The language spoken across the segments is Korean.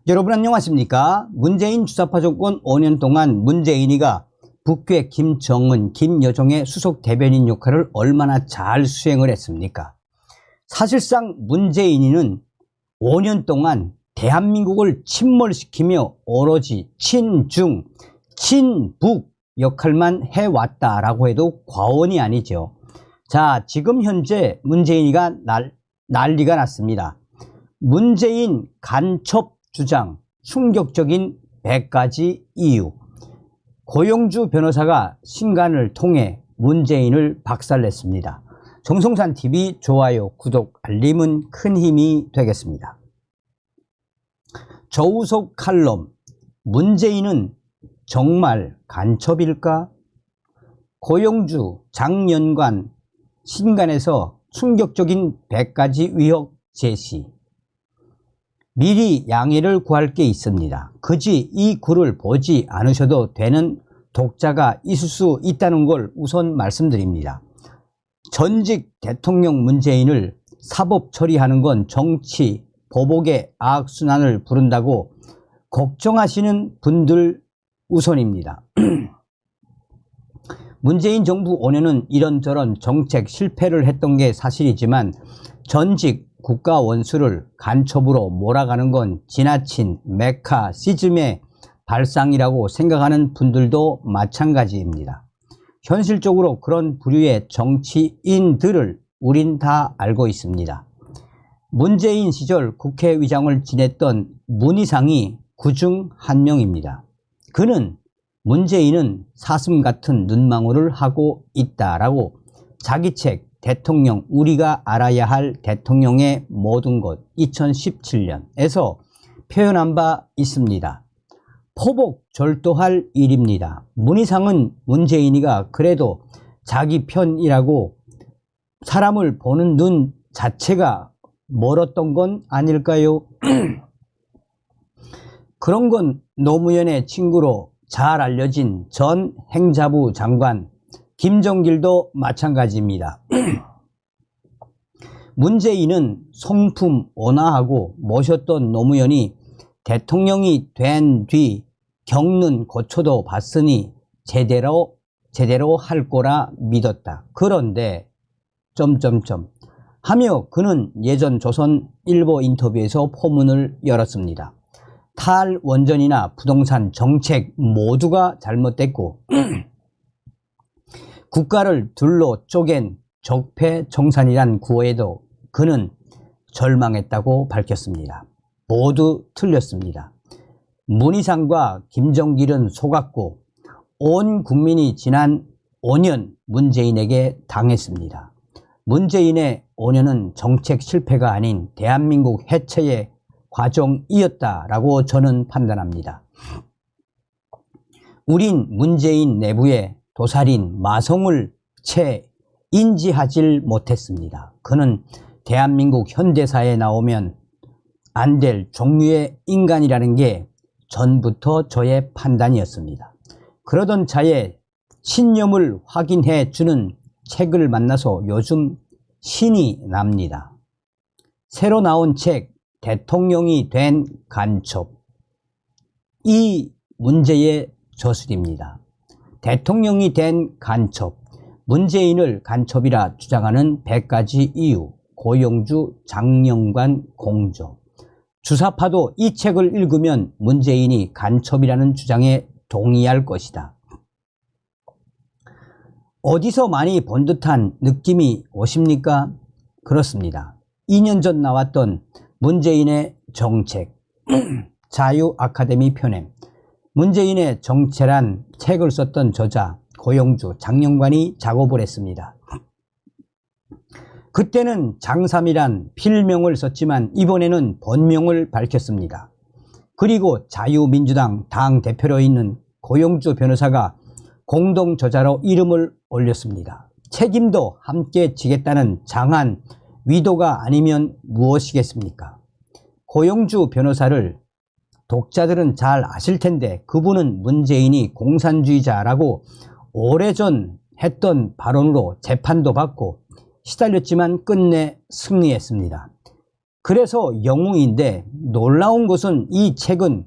여러분 안녕하십니까? 문재인 주사파 정권 5년 동안 문재인이가 북괴 김정은, 김여정의 수석 대변인 역할을 얼마나 잘 수행을 했습니까? 사실상 문재인이는 5년 동안 대한민국을 침몰시키며 오로지 친중, 친북 역할만 해왔다라고 해도 과언이 아니죠. 자, 지금 현재 문재인이가 난리가 났습니다. 문재인 간첩 주장, 충격적인 100가지 이유. 고영주 변호사가 신간을 통해 문재인을 박살냈습니다. 정성산TV 좋아요, 구독, 알림은 큰 힘이 되겠습니다. 조우석 칼럼, 문재인은 정말 간첩일까? 고영주, 장연관, 신간에서 충격적인 100가지 의혹 제시. 미리 양해를 구할 게 있습니다. 굳이 이 글을 보지 않으셔도 되는 독자가 있을 수 있다는 걸 우선 말씀드립니다. 전직 대통령 문재인을 사법 처리하는 건 정치, 보복의 악순환을 부른다고 걱정하시는 분들 우선입니다. 문재인 정부 5년은 이런저런 정책 실패를 했던 게 사실이지만 전직 국가 원수를 간첩으로 몰아가는 건 지나친 메카시즘의 발상이라고 생각하는 분들도 마찬가지입니다. 현실적으로 그런 부류의 정치인들을 우린 다 알고 있습니다. 문재인 시절 국회의장을 지냈던 문희상이 그중 한 명입니다. 그는 문재인은 사슴 같은 눈망울을 하고 있다라고 자기 책 대통령, 우리가 알아야 할 대통령의 모든 것 2017년에서 표현한 바 있습니다. 포복절도할 일입니다. 문희상은 문재인이가 그래도 자기 편이라고 사람을 보는 눈 자체가 멀었던 건 아닐까요? 그런 건 노무현의 친구로 잘 알려진 전 행자부 장관 김정길도 마찬가지입니다. 문재인은 성품 온화하고 모셨던 노무현이 대통령이 된 뒤 겪는 고초도 봤으니 제대로 할 거라 믿었다. 그런데 하며 그는 예전 조선일보 인터뷰에서 포문을 열었습니다. 탈원전이나 부동산 정책 모두가 잘못됐고 국가를 둘로 쪼갠 적폐청산이란 구호에도 그는 절망했다고 밝혔습니다. 모두 틀렸습니다. 문희상과 김정길은 속았고 온 국민이 지난 5년 문재인에게 당했습니다. 문재인의 5년은 정책 실패가 아닌 대한민국 해체의 과정이었다라고 저는 판단합니다. 우린 문재인 내부에 도살인 마성을 채 인지하질 못했습니다. 그는 대한민국 현대사에 나오면 안 될 종류의 인간이라는 게 전부터 저의 판단이었습니다. 그러던 차에 신념을 확인해 주는 책을 만나서 요즘 신이 납니다. 새로 나온 책 대통령이 된 간첩. 이 문제의 저술입니다. 대통령이 된 간첩, 문재인을 간첩이라 주장하는 100가지 이유, 고영주, 장연관 공조. 주사파도 이 책을 읽으면 문재인이 간첩이라는 주장에 동의할 것이다. 어디서 많이 본 듯한 느낌이 오십니까? 그렇습니다. 2년 전 나왔던 문재인의 정책, 자유 아카데미 편에 문재인의 정체란 책을 썼던 저자 고영주, 장연관이 작업을 했습니다. 그때는 장삼이란 필명을 썼지만 이번에는 본명을 밝혔습니다. 그리고 자유민주당 당대표로 있는 고영주 변호사가 공동 저자로 이름을 올렸습니다. 책임도 함께 지겠다는 장한 위도가 아니면 무엇이겠습니까? 고영주 변호사를 독자들은 잘 아실 텐데 그분은 문재인이 공산주의자라고 오래전 했던 발언으로 재판도 받고 시달렸지만 끝내 승리했습니다. 그래서 영웅인데 놀라운 것은 이 책은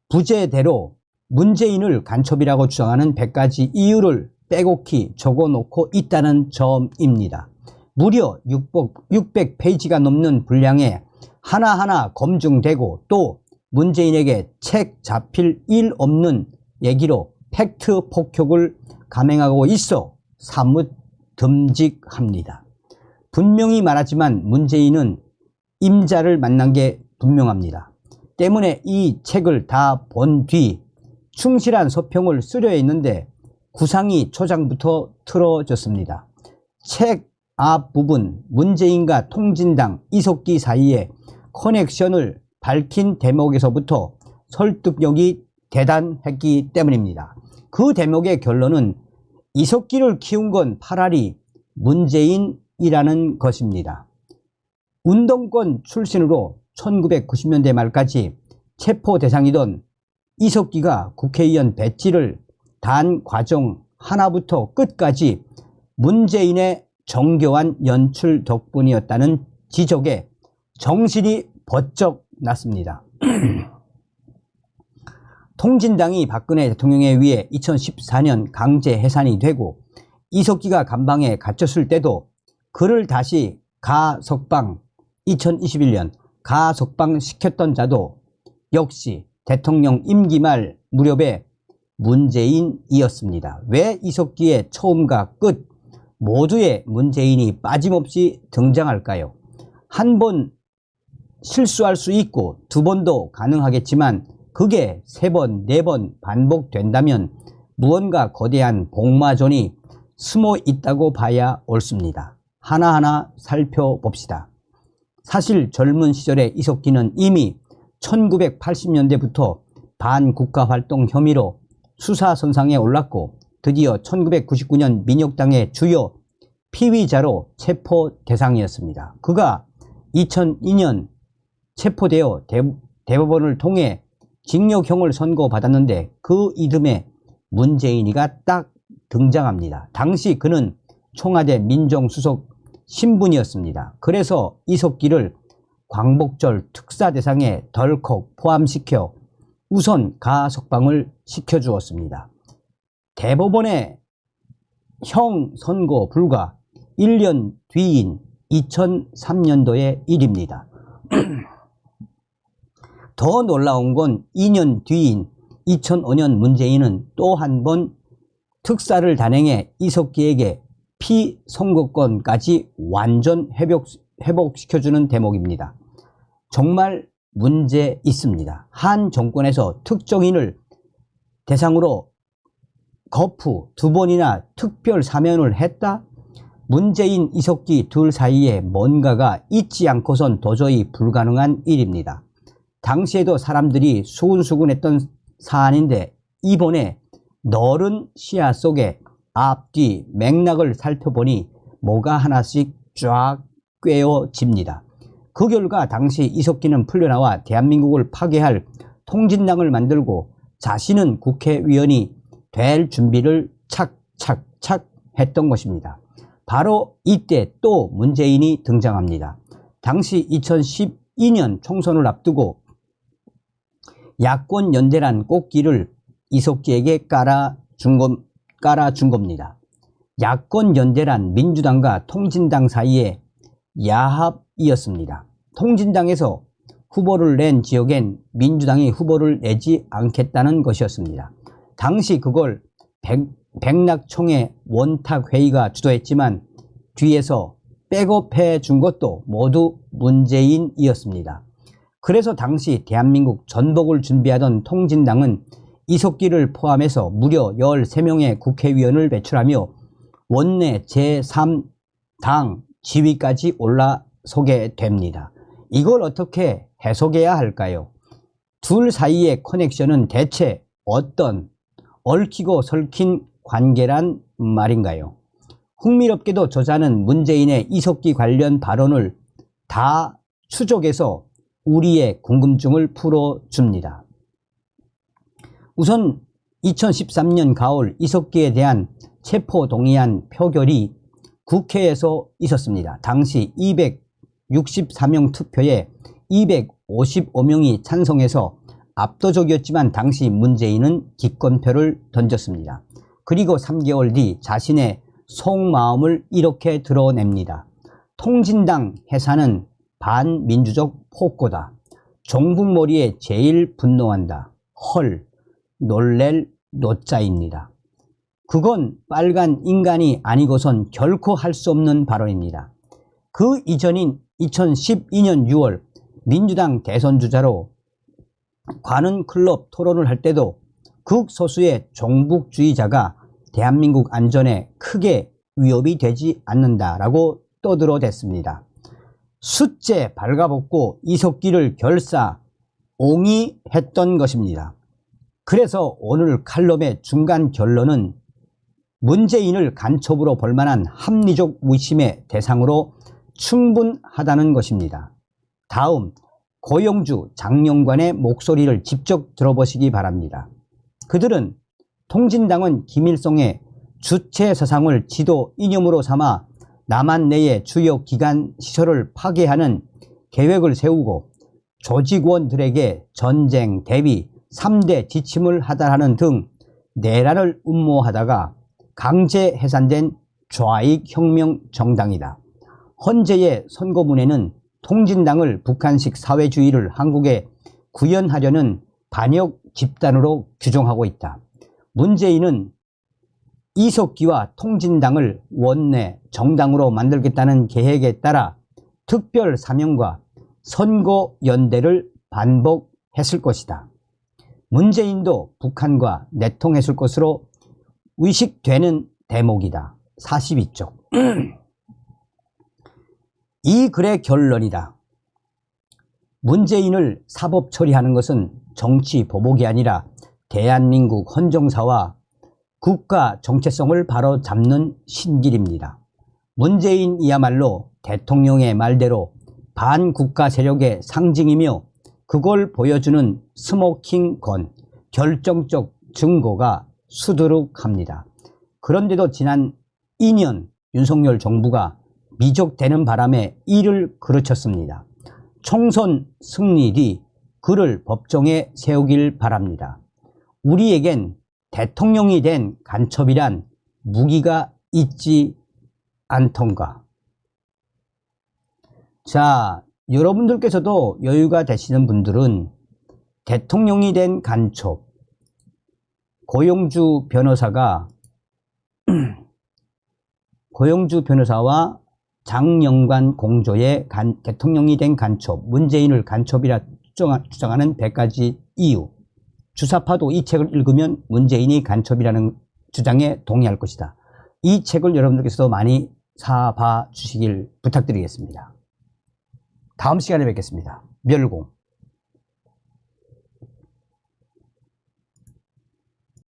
부제대로 문재인을 간첩이라고 주장하는 100가지 이유를 빼곡히 적어놓고 있다는 점입니다. 무려 600페이지가 넘는 분량에 하나하나 검증되고 또 문재인에게 책 잡힐 일 없는 얘기로 팩트 폭격을 감행하고 있어 사뭇 듬직합니다. 분명히 말하지만 문재인은 임자를 만난 게 분명합니다. 때문에 이 책을 다 본 뒤 충실한 서평을 쓰려 했는데 구상이 초장부터 틀어졌습니다. 책 앞부분 문재인과 통진당 이석기 사이의 커넥션을 밝힌 대목에서부터 설득력이 대단했기 때문입니다. 그 대목의 결론은 이석기를 키운 건 파라리 문재인이라는 것입니다. 운동권 출신으로 1990년대 말까지 체포 대상이던 이석기가 국회의원 배지를 단 과정 하나부터 끝까지 문재인의 정교한 연출 덕분이었다는 지적에 정신이 번쩍 났습니다. 통진당이 박근혜 대통령에 의해 2014년 강제 해산이 되고 이석기가 감방에 갇혔을 때도 그를 다시 가석방 2021년 가석방 시켰던 자도 역시 대통령 임기 말 무렵에 문재인이었습니다. 왜 이석기의 처음과 끝 모두의 문재인이 빠짐없이 등장할까요? 한 번 실수할 수 있고 두 번도 가능하겠지만 그게 세 번, 네 번 반복된다면 무언가 거대한 복마전이 숨어 있다고 봐야 옳습니다. 하나하나 살펴봅시다. 사실 젊은 시절의 이석기는 이미 1980년대부터 반국가활동 혐의로 수사선상에 올랐고 드디어 1999년 민혁당의 주요 피의자로 체포 대상이었습니다. 그가 2002년 체포되어 대법원을 통해 징역형을 선고받았는데 그 이듬해 문재인이가 딱 등장합니다. 당시 그는 청와대 민정수석 신분이었습니다. 그래서 이석기를 광복절 특사 대상에 덜컥 포함시켜 우선 가석방을 시켜주었습니다. 대법원의 형 선고 불과 1년 뒤인 2003년도의 일입니다. 더 놀라운 건 2년 뒤인 2005년 문재인은 또 한 번 특사를 단행해 이석기에게 피선거권까지 완전 회복시켜주는 대목입니다. 정말 문제 있습니다. 한 정권에서 특정인을 대상으로 거푸 두 번이나 특별 사면을 했다? 문재인, 이석기 둘 사이에 뭔가가 있지 않고선 도저히 불가능한 일입니다. 당시에도 사람들이 수군수군했던 사안인데 이번에 넓은 시야 속에 앞뒤 맥락을 살펴보니 뭐가 하나씩 쫙 꿰어집니다. 그 결과 당시 이석기는 풀려나와 대한민국을 파괴할 통진당을 만들고 자신은 국회의원이 될 준비를 착착착 했던 것입니다. 바로 이때 또 문재인이 등장합니다. 당시 2012년 총선을 앞두고 야권 연대란 꽃길을 이석기에게 깔아준 겁니다. 야권 연대란 민주당과 통진당 사이의 야합이었습니다. 통진당에서 후보를 낸 지역엔 민주당이 후보를 내지 않겠다는 것이었습니다. 당시 그걸 백낙총회 원탁회의가 주도했지만 뒤에서 백업해 준 것도 모두 문재인이었습니다. 그래서 당시 대한민국 전복을 준비하던 통진당은 이석기를 포함해서 무려 13명의 국회의원을 배출하며 원내 제3당 지위까지 올라서게 됩니다. 이걸 어떻게 해석해야 할까요? 둘 사이의 커넥션은 대체 어떤 얽히고 설킨 관계란 말인가요? 흥미롭게도 저자는 문재인의 이석기 관련 발언을 다 추적해서 우리의 궁금증을 풀어줍니다. 우선 2013년 가을 이석기에 대한 체포동의안 표결이 국회에서 있었습니다. 당시 64명 투표에 255명이 찬성해서 압도적이었지만 당시 문재인은 기권표를 던졌습니다. 그리고 3개월 뒤 자신의 속마음을 이렇게 드러냅니다. 통진당 해산은 반민주적 폭거다. 종북머리에 제일 분노한다. 헐, 놀랠 노자입니다. 그건 빨간 인간이 아니고선 결코 할 수 없는 발언입니다. 그 이전인 2012년 6월 민주당 대선 주자로 관훈 클럽 토론을 할 때도 극소수의 종북주의자가 대한민국 안전에 크게 위협이 되지 않는다라고 떠들어댔습니다. 숫제 발가벗고 이석기를 결사 옹이했던 것입니다. 그래서 오늘 칼럼의 중간 결론은 문재인을 간첩으로 볼 만한 합리적 의심의 대상으로 충분하다는 것입니다. 다음 고영주 장영관의 목소리를 직접 들어보시기 바랍니다. 그들은 통진당은 김일성의 주체 서상을 지도 이념으로 삼아 남한 내의 주요 기관 시설을 파괴하는 계획을 세우고 조직원들에게 전쟁 대비 3대 지침을 하달하는 등 내란을 음모하다가 강제 해산된 좌익혁명 정당이다. 헌재의 선고문에는 통진당을 북한식 사회주의를 한국에 구현하려는 반역 집단으로 규정하고 있다. 문재인은 이석기와 통진당을 원내 정당으로 만들겠다는 계획에 따라 특별 사명과 선거연대를 반복했을 것이다. 문재인도 북한과 내통했을 것으로 의식되는 대목이다. 42쪽. 이 글의 결론이다. 문재인을 사법 처리하는 것은 정치 보복이 아니라 대한민국 헌정사와 국가 정체성을 바로잡는 신길입니다. 문재인이야말로 대통령의 말대로 반국가 세력의 상징이며 그걸 보여주는 스모킹 건, 결정적 증거가 수두룩합니다. 그런데도 지난 2년 윤석열 정부가 미적되는 바람에 이를 그르쳤습니다. 총선 승리 뒤 그를 법정에 세우길 바랍니다. 우리에겐 대통령이 된 간첩이란 무기가 있지 않던가. 자, 여러분들께서도 여유가 되시는 분들은 대통령이 된 간첩, 고영주 변호사가 고영주 변호사와 장영관 공조의 대통령이 된 간첩, 문재인을 간첩이라 주장하는 100가지 이유. 주사파도 이 책을 읽으면 문재인이 간첩이라는 주장에 동의할 것이다. 이 책을 여러분들께서도 많이 사봐 주시길 부탁드리겠습니다. 다음 시간에 뵙겠습니다. 멸공.